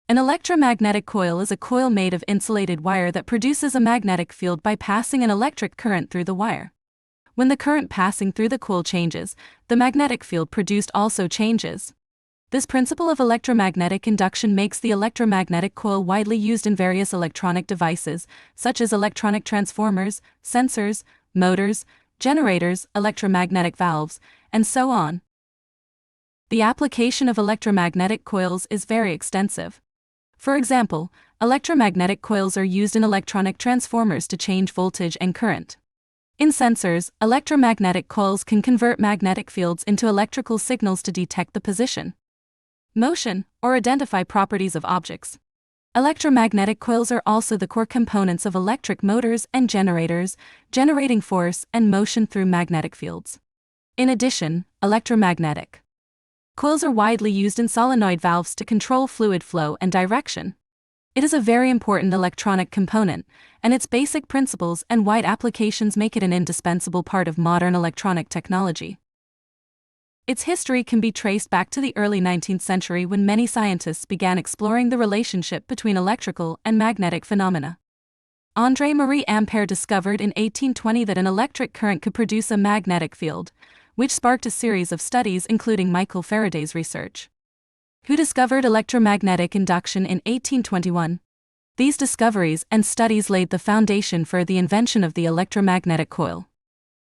An electromagnetic coil is a coil made of insulated wire that produces a magnetic field by passing an electric current through the wire. When the current passing through the coil changes, the magnetic field produced also changes. This principle of electromagnetic induction makes the electromagnetic coil widely used in various electronic devices, such as electronic transformers, sensors, motors, generators, electromagnetic valves, and so on. The application of electromagnetic coils is very extensive. For example, electromagnetic coils are used in electronic transformers to change voltage and current. In sensors, electromagnetic coils can convert magnetic fields into electrical signals to detect the position, motion, or identify properties of objects. Electromagnetic coils are also the core components of electric motors and generators, generating force and motion through magnetic fields. In addition, electromagnetic coils are widely used in solenoid valves to control fluid flow and direction. It is a very important electronic component, and its basic principles and wide applications make it an indispensable part of modern electronic technology. Its history can be traced back to the early 19th century when many scientists began exploring the relationship between electrical and magnetic phenomena. André-Marie Ampère discovered in 1820 that an electric current could produce a magnetic field, which sparked a series of studies including Michael Faraday's research, who discovered electromagnetic induction in 1821. These discoveries and studies laid the foundation for the invention of the electromagnetic coil.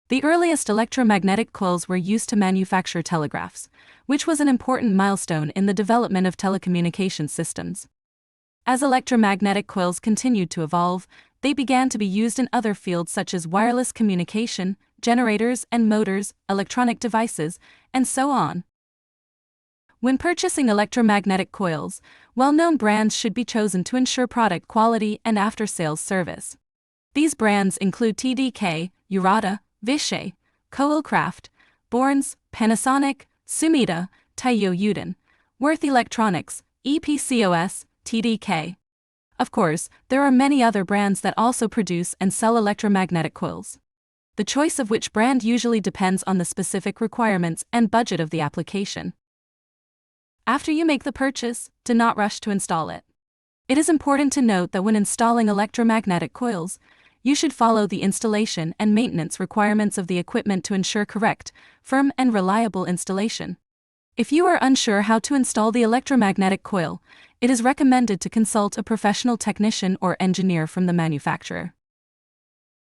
The earliest electromagnetic coils were used to manufacture telegraphs, which was an important milestone in the development of telecommunication systems. As electromagnetic coils continued to evolve, they began to be used in other fields such as wireless communication, generators and motors, electronic devices, and so on. When purchasing electromagnetic coils, well-known brands should be chosen to ensure product quality and after-sales service. These brands include TDK, Urata, Vishay, Coilcraft, Borns, Panasonic, Sumida, Taiyo Yuden, Worth Electronics, EPCOS, TDK. Of course, there are many other brands that also produce and sell electromagnetic coils. The choice of which brand usually depends on the specific requirements and budget of the application. After you make the purchase, do not rush to install it. It is important to note that when installing electromagnetic coils, you should follow the installation and maintenance requirements of the equipment to ensure correct, firm, and reliable installation. If you are unsure how to install the electromagnetic coil, it is recommended to consult a professional technician or engineer from the manufacturer.